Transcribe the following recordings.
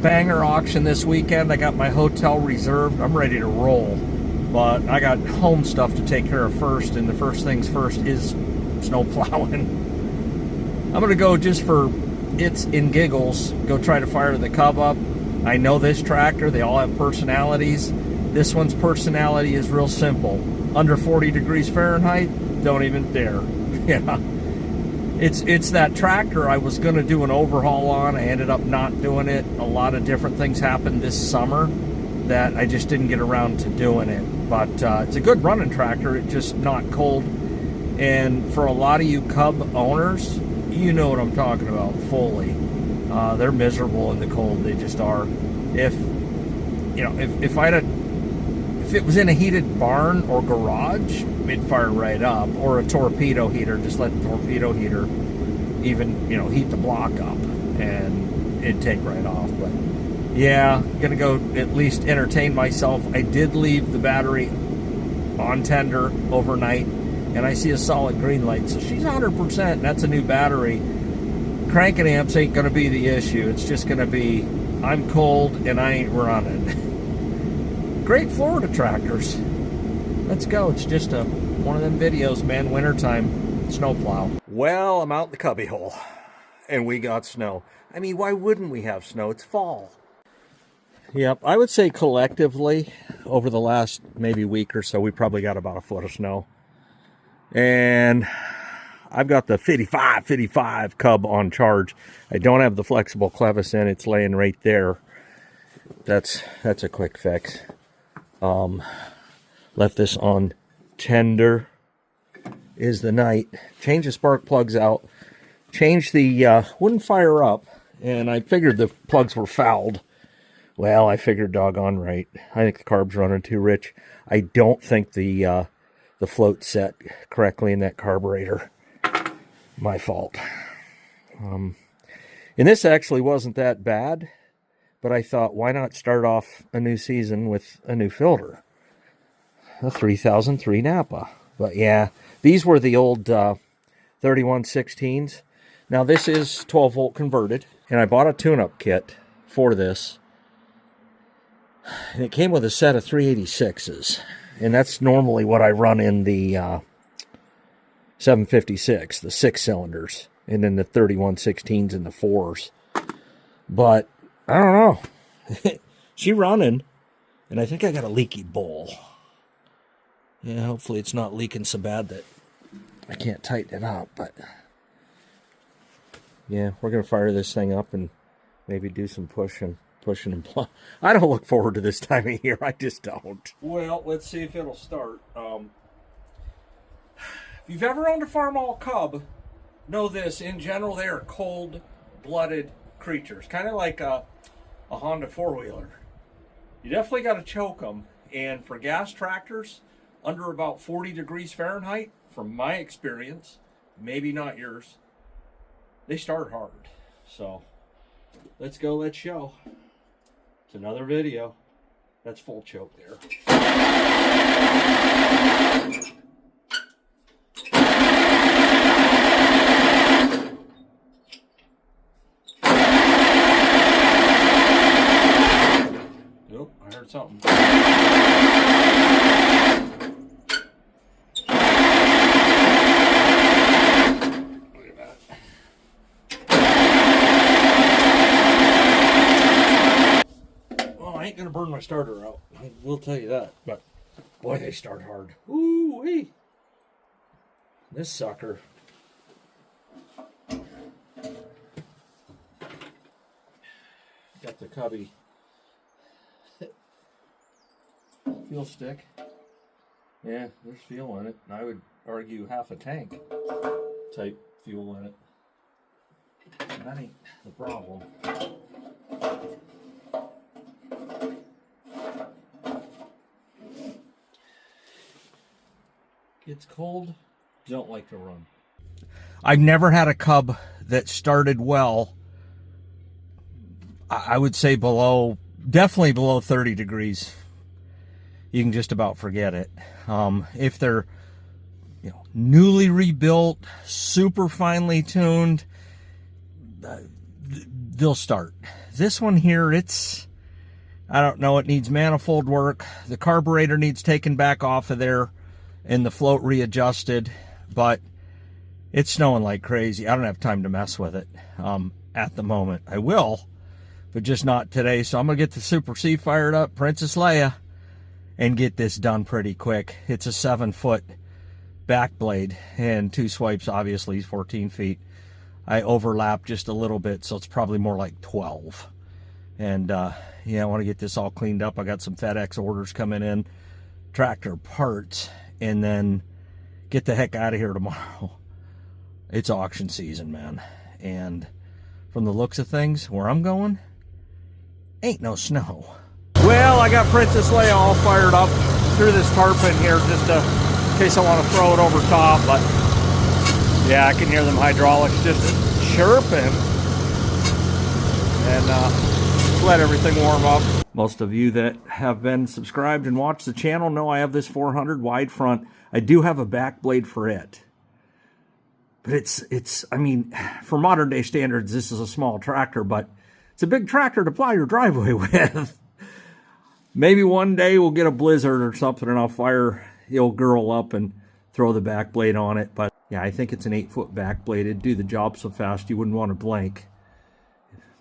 banger auction this weekend. I got my hotel reserved. I'm ready to roll. But I got home stuff to take care of first, and the first things first is snow plowing. I'm going to go just for its and giggles, go try to fire the Cub up. I know this tractor, they all have personalities. This one's personality is real simple. Under 40 degrees Fahrenheit, don't even dare. Yeah. It's that tractor I was going to do an overhaul on. I ended up not doing it. A lot of different things happened this summer that I just didn't get around to doing it. But it's a good running tractor. It's just not cold. And for a lot of you Cub owners, you know what I'm talking about fully. They're miserable in the cold. They just are. If it was in a heated barn or garage, it'd fire right up. Or a torpedo heater, just let the torpedo heater even, heat the block up and it'd take right off. But yeah, gonna go at least entertain myself. I did leave the battery on tender overnight, and I see a solid green light, so she's 100%, and that's a new battery. Cranking amps ain't gonna be the issue. It's just gonna be, I'm cold and I ain't running. Great Florida tractors. Let's go. It's just one of them videos, man. Wintertime snowplow. Well, I'm out in the cubby hole, and we got snow. I mean, why wouldn't we have snow? It's fall. Yep, I would say collectively, over the last maybe week or so, we probably got about a foot of snow. And I've got the 55 Cub on charge. I don't have the flexible clevis in. It's laying right there. That's a quick fix. Left this on tender is the night. Change the spark plugs out. Change the wouldn't fire up, and I figured the plugs were fouled. Well, I figured doggone right. I think the carb's running too rich. I don't think the float set correctly in that carburetor. My fault. And this actually wasn't that bad, but I thought, why not start off a new season with a new filter? A 3003 Napa. But yeah, these were the old 3116s. Now this is 12 volt converted, and I bought a tune-up kit for this. And it came with a set of 386s. And that's normally what I run in the 756, the 6 cylinders, and then the 3116s and the 4s. But I don't know. She running, and I think I got a leaky bowl. Yeah, hopefully it's not leaking so bad that I can't tighten it up. But yeah, we're gonna fire this thing up and maybe do some pushing and plow. I don't look forward to this time of year. I just don't. Well, let's see if it'll start. If you've ever owned a Farmall Cub, know this. In general, they are cold-blooded creatures. Kind of like a Honda four-wheeler. You definitely got to choke them. And for gas tractors, under about 40 degrees Fahrenheit, from my experience, maybe not yours, they start hard. So, let's go, let's show. It's another video. That's full choke there. Nope, I heard something. Look at that. Well, I ain't gonna burn my starter out. I will tell you that. But boy, they start hard. Ooh wee. This sucker. Got the cubby fuel stick. Yeah, there's fuel in it. I would argue half a tank type fuel in it. That ain't the problem. Gets cold, don't like to run. I've never had a Cub that started well. I would say definitely below 30 degrees. You can just about forget it. If they're newly rebuilt, super finely tuned, they'll start. this one here, I don't know, it needs manifold work. The carburetor needs taken back off of there and the float readjusted, but it's snowing like crazy. I don't have time to mess with it at the moment. I will, but just not today. So I'm going to get the Super C fired up, Princess Leia, and get this done pretty quick. It's a 7-foot back blade and 2 swipes, obviously 14 feet. I overlap just a little bit, so it's probably more like 12. And yeah, I want to get this all cleaned up. I got some FedEx orders coming in, tractor parts, and then get the heck out of here tomorrow. It's auction season, man. And from the looks of things, where I'm going, ain't no snow. Well, I got Princess Leia all fired up through this tarp in here just in case I want to throw it over top, but yeah, I can hear them hydraulics just chirping, and let everything warm up. Most of you that have been subscribed and watched the channel know I have this 400 wide front. I do have a back blade for it, but it's I mean, for modern day standards, this is a small tractor, but it's a big tractor to plow your driveway with. Maybe one day we'll get a blizzard or something and I'll fire the old girl up and throw the back blade on it, but yeah, I think it's an 8-foot back blade. It'd do the job so fast you wouldn't want to blink.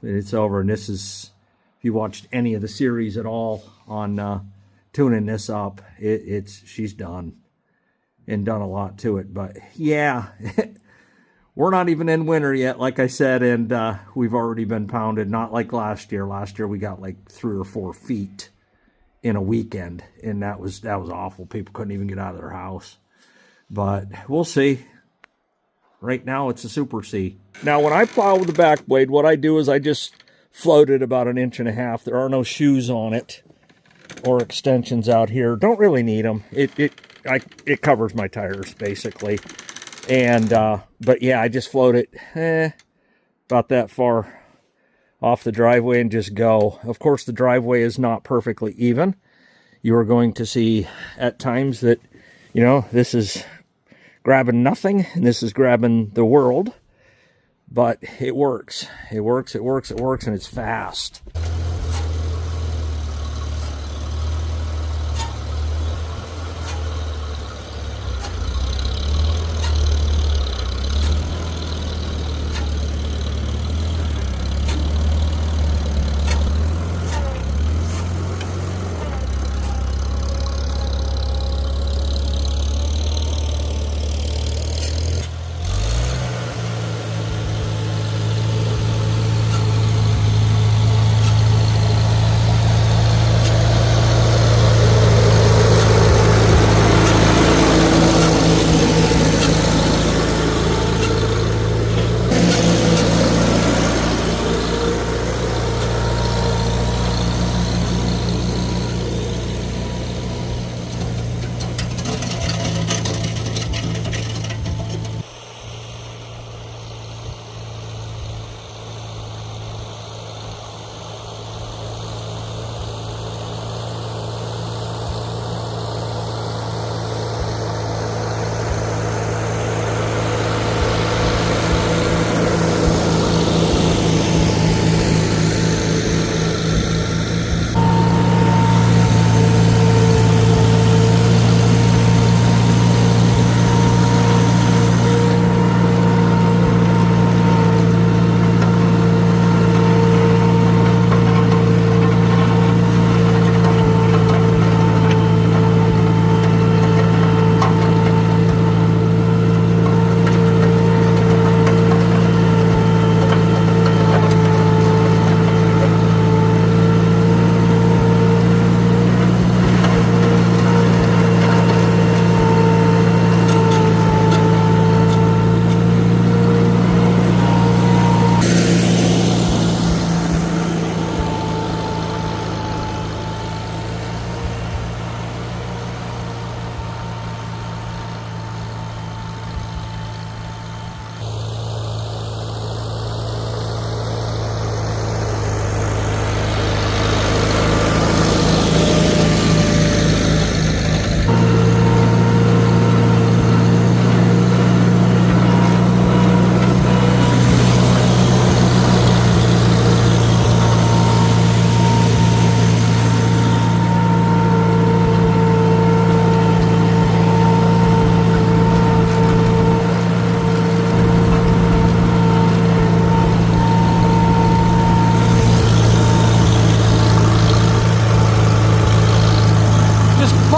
It's over, and this is, if you watched any of the series at all on tuning this up, she's done, and done a lot to it. But yeah, we're not even in winter yet, like I said, and we've already been pounded. Not like last year. Last year we got like 3 or 4 feet in a weekend, and that was awful. People couldn't even get out of their house. But we'll see. Right now, it's a Super C. Now, when I plow with the back blade, what I do is I just float it about 1.5 inches. There are no shoes on it or extensions out here. Don't really need them. It covers my tires, basically. And, but yeah, I just float it about that far off the driveway and just go. Of course, the driveway is not perfectly even. You are going to see at times that, you know, this is grabbing nothing, and this is grabbing the world, but it works. It works, and it's fast.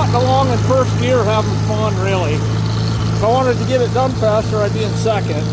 trotting along in first gear having fun, really. If I wanted to get it done faster, I'd be in second.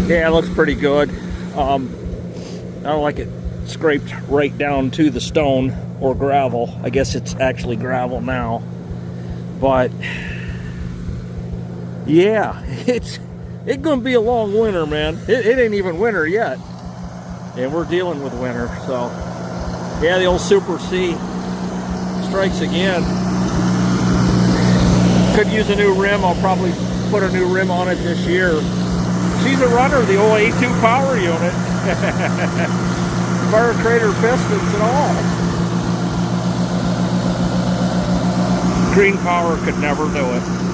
Yeah, it looks pretty good. I don't like it scraped right down to the stone or gravel. I guess it's actually gravel now. But yeah, it's gonna be a long winter, man. It ain't even winter yet, and we're dealing with winter. So yeah, the old Super C strikes again. Could use a new rim. I'll probably put a new rim on it this year. She's a runner, the old A2 power unit. Fire crater pistons and all. Green power could never do it.